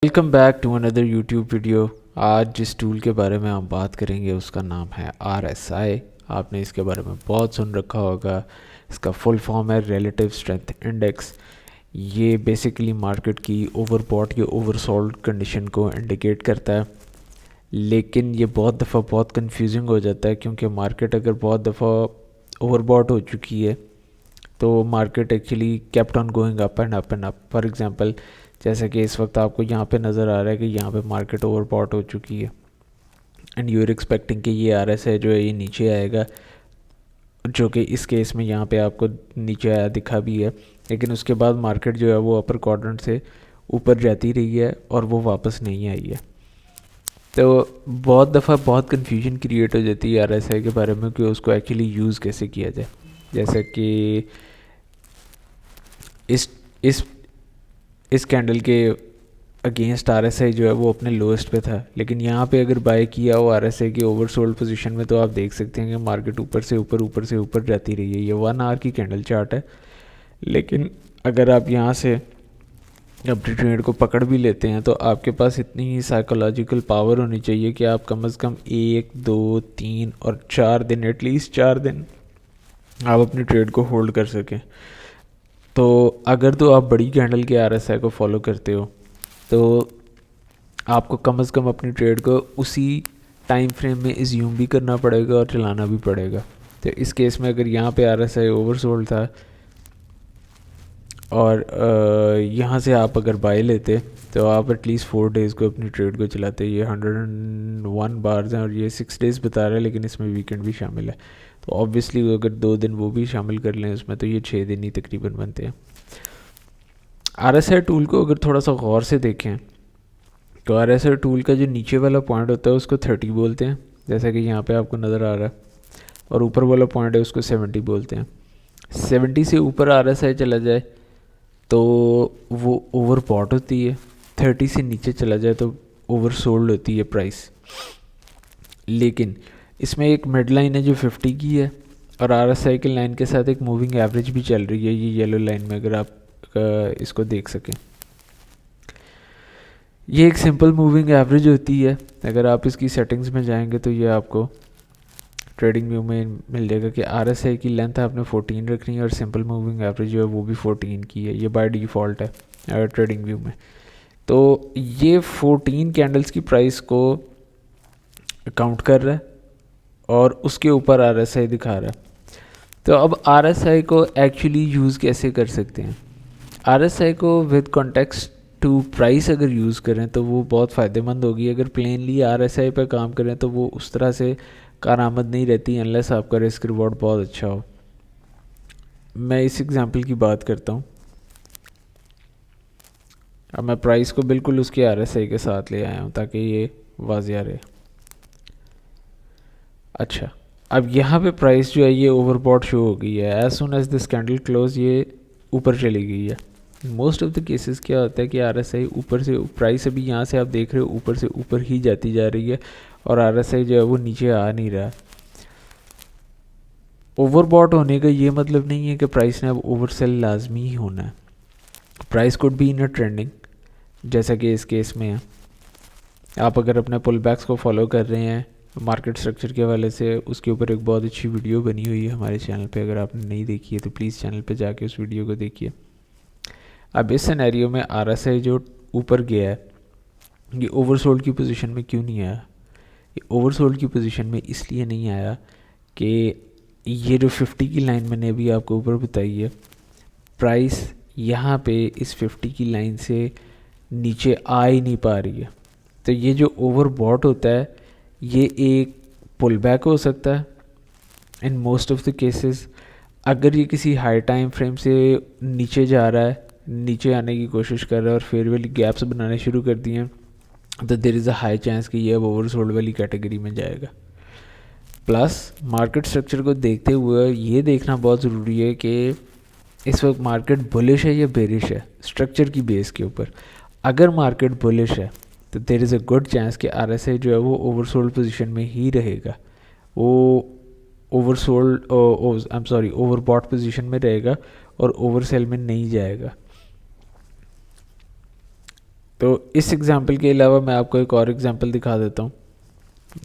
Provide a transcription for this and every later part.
Welcome back to another YouTube video. आज जिस tool के बारे में हम बात करेंगे उसका नाम है RSI। आपने इसके बारे में बहुत सुन रखा होगा। इसका फुल फॉर्म है रिलेटिव स्ट्रेंथ इंडेक्स। ये बेसिकली मार्केट की ओवरबॉट या ओवरसोल्ड कंडीशन को इंडिकेट करता है, लेकिन ये बहुत दफ़ा बहुत कंफ्यूजिंग हो जाता है क्योंकि मार्केट अगर बहुत दफ़ा ओवरबॉट हो चुकी है तो market actually kept on going up and up and up. For example, जैसे कि इस वक्त आपको यहाँ पे नज़र आ रहा है कि यहाँ पे मार्केट ओवरबॉट हो चुकी है एंड यू आर एक्सपेक्टिंग कि ये RSI जो है ये नीचे आएगा, जो कि इस केस में यहाँ पे आपको नीचे आया दिखा भी है, लेकिन उसके बाद मार्केट जो है वो अपर क्वाड्रेंट से ऊपर जाती रही है और वो वापस नहीं आई है। तो बहुत दफ़ा बहुत कन्फ्यूजन क्रिएट हो जाती है RSI के बारे में कि उसको एक्चुअली यूज़ कैसे किया जाए। जैसे कि इस इस इस कैंडल के अगेंस्ट RSI जो है वो अपने लोएस्ट पे था, लेकिन यहाँ पे अगर बाय किया हो RSI की ओवरसोल्ड पोजीशन में तो आप देख सकते हैं कि मार्केट ऊपर से ऊपर जाती रही है। ये 1 आवर की कैंडल चार्ट है, लेकिन अगर आप यहाँ से अपनी ट्रेड को पकड़ भी लेते हैं तो आपके पास इतनी ही साइकोलॉजिकल पावर होनी चाहिए कि आप कम से कम 1, 2, 3 और 4 दिन, एटलीस्ट 4 दिन आप अपनी ट्रेड को होल्ड कर सकें। तो अगर तो आप बड़ी कैंडल के RSI को फॉलो करते हो तो आपको कम से कम अपनी ट्रेड को उसी टाइम फ्रेम में इज्यूम भी करना पड़ेगा और चलाना भी पड़ेगा। तो इस केस में अगर यहाँ पे RSI ओवरसोल्ड था और यहाँ से आप अगर बाय लेते तो आप एटलीस्ट 4 डेज़ को अपनी ट्रेड को चलाते। ये 101 बार्स हैं और ये 6 डेज़ बता रहा है, लेकिन इसमें वीकेंड भी शामिल है। तो ऑब्वियसली अगर 2 दिन वो भी शामिल कर लें उसमें तो ये 6 दिन ही तकरीबन बनते हैं। RSI टूल को अगर थोड़ा सा गौर से देखें तो RSI टूल का जो नीचे वाला पॉइंट होता है उसको 30 बोलते हैं, जैसा कि यहाँ पे आपको नज़र आ रहा है, और ऊपर वाला पॉइंट है उसको 70 बोलते हैं। 70 से ऊपर RSI चला जाए तो वो ओवरबॉट होती है, 30 से नीचे चला जाए तो ओवरसोल्ड होती है प्राइस। लेकिन इसमें एक मिड लाइन है जो 50 की है और RSI के लाइन के साथ एक मूविंग एवरेज भी चल रही है, ये येलो लाइन में अगर आप इसको देख सकें। ये एक सिंपल मूविंग एवरेज होती है। अगर आप इसकी सेटिंग्स में जाएंगे तो ये आपको ट्रेडिंग व्यू में मिल जाएगा कि RSI की लेंथ आपने 14 रखनी है और सिंपल मूविंग एवरेज जो है वो भी 14 की है। ये बाय डिफ़ॉल्ट है ट्रेडिंग व्यू में। तो ये 14 कैंडल्स की प्राइस को काउंट कर रहा है और उसके ऊपर RSI दिखा रहा है। तो अब RSI को एक्चुअली यूज़ कैसे कर सकते हैं? RSI को विद कॉन्टेक्स्ट टू प्राइस अगर यूज़ करें तो वो बहुत फ़ायदेमंद होगी। अगर प्लेनली RSI पे काम करें तो वो उस तरह से कारआमद नहीं रहती अनलेस आपका रिस्क रिवॉर्ड बहुत अच्छा हो। मैं इस एग्जांपल की बात करता हूँ। अब मैं प्राइस को बिल्कुल उसके RSI के साथ ले आया हूँ ताकि ये वाज़िया रहे। अच्छा, अब यहाँ पे प्राइस जो है ये ओवरबॉट शो हो गई है। As soon as this candle close ये ऊपर चली गई है। मोस्ट ऑफ द केसेस क्या होता है कि RSI ऊपर से, प्राइस अभी यहाँ से आप देख रहे हो ऊपर से ऊपर ही जाती जा रही है और RSI जो है वो नीचे आ नहीं रहा। ओवरबॉट होने का ये मतलब नहीं है कि प्राइस ने अब ओवरसेल लाजमी ही होना है। Price could be in a trending, जैसा कि इस केस में है। आप अगर अपने पुल बैक्स को फॉलो कर रहे हैं मार्केट स्ट्रक्चर के हवाले से, उसके ऊपर एक बहुत अच्छी वीडियो बनी हुई है हमारे चैनल पे। अगर आपने नहीं देखी है तो प्लीज़ चैनल पे जाके उस वीडियो को देखिए। अब इस सिनेरियो में RSI जो ऊपर गया है ये ओवरसोल्ड की पोजीशन में क्यों नहीं आया? ये ओवरसोल्ड की पोजीशन में इसलिए नहीं आया कि ये जो 50 की लाइन मैंने अभी आपको ऊपर बताई है, प्राइस यहाँ पे इस 50 की लाइन से नीचे आ ही नहीं पा रही है। तो ये जो ओवरबॉट होता है ये एक पुल बैक हो सकता है in most of the cases. अगर ये किसी हाई टाइम फ्रेम से नीचे जा रहा है, नीचे आने की कोशिश कर रहा है और फेयर वाली गैप्स बनाने शुरू कर दिए हैं तो there is a high chance कि ये अब ओवरसोल्ड वाली कैटेगरी में जाएगा। प्लस मार्केट स्ट्रक्चर को देखते हुए ये देखना बहुत ज़रूरी है कि इस वक्त मार्केट बुलिश है या बेरिश है स्ट्रक्चर की बेस के ऊपर। अगर मार्केट बुलिश है तो there is a good chance कि RSI जो है वो ओवरसोल्ड पोजीशन में ही रहेगा, वो ओवरबॉट पोजीशन में रहेगा और ओवरसेल में नहीं जाएगा। तो इस एग्जांपल के अलावा मैं आपको एक और एग्जांपल दिखा देता हूँ।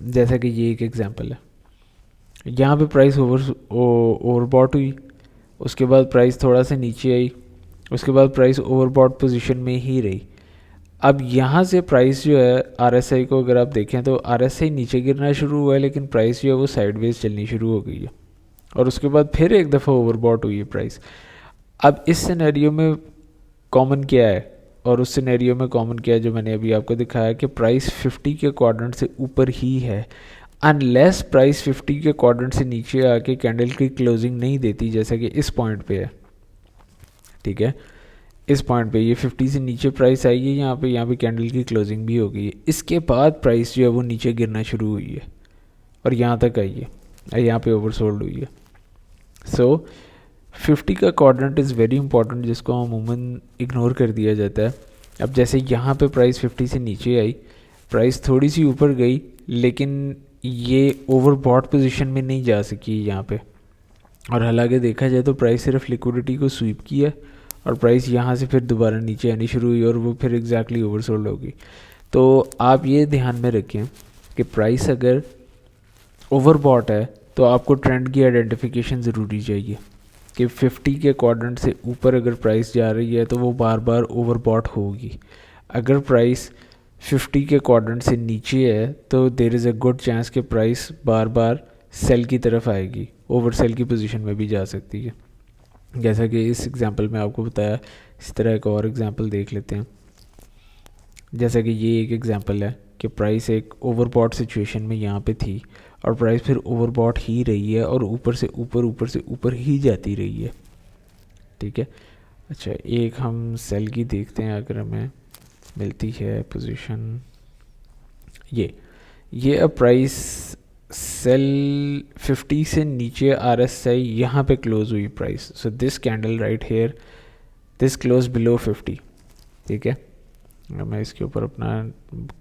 जैसा कि ये एक एग्जांपल है, यहाँ पे प्राइस ओवरबॉट हुई, उसके बाद प्राइस थोड़ा सा नीचे आई, उसके बाद प्राइस ओवरबॉट पोजीशन में ही रही। अब यहाँ से प्राइस जो है RSI को अगर आप देखें तो RSI नीचे गिरना शुरू हुआ है, लेकिन प्राइस जो है वो साइडवेज चलनी शुरू हो गई है, और उसके बाद फिर एक दफ़ा ओवरबॉट हुई है प्राइस। अब इस सिनेरियो में कॉमन क्या है और उस सिनेरियो में कॉमन क्या है जो मैंने अभी आपको दिखाया कि प्राइस 50 के क्वाड्रेंट से ऊपर ही है, अनलेस प्राइस 50 के क्वाड्रेंट से नीचे आके कैंडल की क्लोजिंग नहीं देती, जैसा कि इस पॉइंट पे है। ठीक है, इस पॉइंट पे ये 50 से नीचे प्राइस आई है, यहाँ पे कैंडल की क्लोजिंग भी हो गई है। इसके बाद प्राइस जो है वो नीचे गिरना शुरू हुई है और यहाँ तक आई है, यहाँ पे ओवरसोल्ड हुई है। सो 50 का क्वाड्रेंट इज़ वेरी इंपॉर्टेंट, जिसको अमूमन इग्नोर कर दिया जाता है। अब जैसे यहाँ पे प्राइस 50 से नीचे आई, प्राइस थोड़ी सी ऊपर गई, लेकिन ये ओवरबॉट पोजीशन में नहीं जा सकी यहाँ पे, और हालांकि देखा जाए तो प्राइस सिर्फ लिक्विडिटी को स्वीप किया और प्राइस यहाँ से फिर दोबारा नीचे आनी शुरू हुई और वो फिर एग्जैक्टली ओवरसोल्ड होगी। तो आप ये ध्यान में रखें कि प्राइस अगर ओवरबॉट है तो आपको ट्रेंड की आइडेंटिफिकेशन ज़रूरी चाहिए कि 50 के क्वाड्रेंट से ऊपर अगर प्राइस जा रही है तो वो बार बार ओवरबॉट होगी। अगर प्राइस 50 के क्वाड्रेंट से नीचे है तो there is a good chance कि प्राइस बार बार सेल की तरफ आएगी, ओवर सेल की पोजीशन में भी जा सकती है। जैसा कि इस एग्जांपल में आपको बताया, इस तरह एक और एग्जांपल देख लेते हैं। जैसा कि ये एक एग्जांपल है कि प्राइस एक ओवरबॉट सिचुएशन में यहाँ पे थी और प्राइस फिर ओवरबॉट ही रही है और ऊपर से ऊपर ही जाती रही है। ठीक है, अच्छा एक हम सेल की देखते हैं, अगर हमें मिलती है पोजीशन ये अब प्राइस सेल 50 से नीचे RSI यहाँ पे क्लोज हुई price. So this candle right here, this close below 50। ठीक है, मैं इसके ऊपर अपना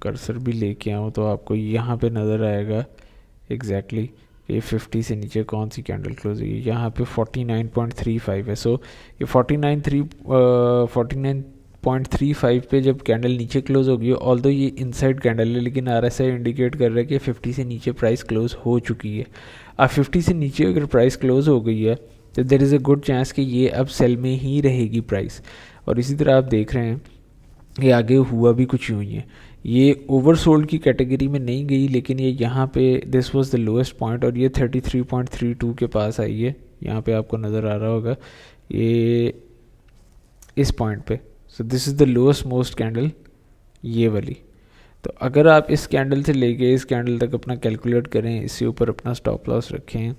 कर्सर भी लेके आऊँ तो आपको यहाँ पे नज़र आएगा एग्जैक्टली ये 50 से नीचे कौन सी कैंडल क्लोज हुई है। यहाँ पे 49.35 है। सो ये 49.35 पे जब कैंडल नीचे क्लोज होगी, ऑल्दो ये इनसाइड कैंडल है, लेकिन RSI इंडिकेट कर रहा है कि 50 से नीचे प्राइस क्लोज हो चुकी है। अब 50 से नीचे अगर प्राइस क्लोज हो गई है तो there is a good chance कि ये अब सेल में ही रहेगी प्राइस। और इसी तरह आप देख रहे हैं ये आगे हुआ भी कुछ यूँ ही है, ये ओवरसोल्ड की कैटेगरी में नहीं गई, लेकिन ये यहाँ पे this was the lowest point और ये 33.32 के पास आई है। यहाँ पे आपको नज़र आ रहा होगा ये इस पॉइंट पे। So this is the lowest most candle, ये वाली। तो अगर आप इस कैंडल से लेके इस कैंडल तक अपना कैलकुलेट करें, इससे ऊपर अपना स्टॉप लॉस रखें,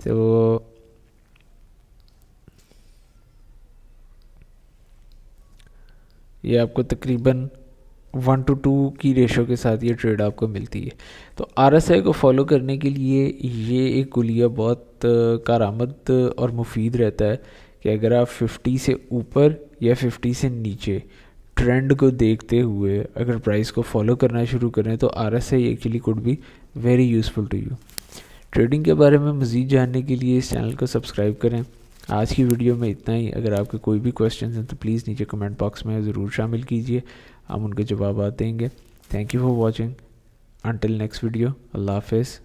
तो ये आपको तकरीबन 1:2 की रेशो के साथ ये ट्रेड आपको मिलती है। तो RSI को फॉलो करने के लिए ये एक गुलिया बहुत कारआमद और मुफीद रहता है कि अगर आप 50 से ऊपर या 50 से नीचे ट्रेंड को देखते हुए अगर प्राइस को फॉलो करना शुरू करें तो RSI actually could be very useful to you. Trading के बारे में मज़ीद जानने के लिए इस चैनल को सब्सक्राइब करें। आज की वीडियो में इतना ही। अगर आपके कोई भी क्वेश्चन हैं तो प्लीज़ नीचे कमेंट बॉक्स में ज़रूर शामिल कीजिए, हम उनके जवाब देंगे। Thank you for watching, until next video, अल्लाह हाफिज़।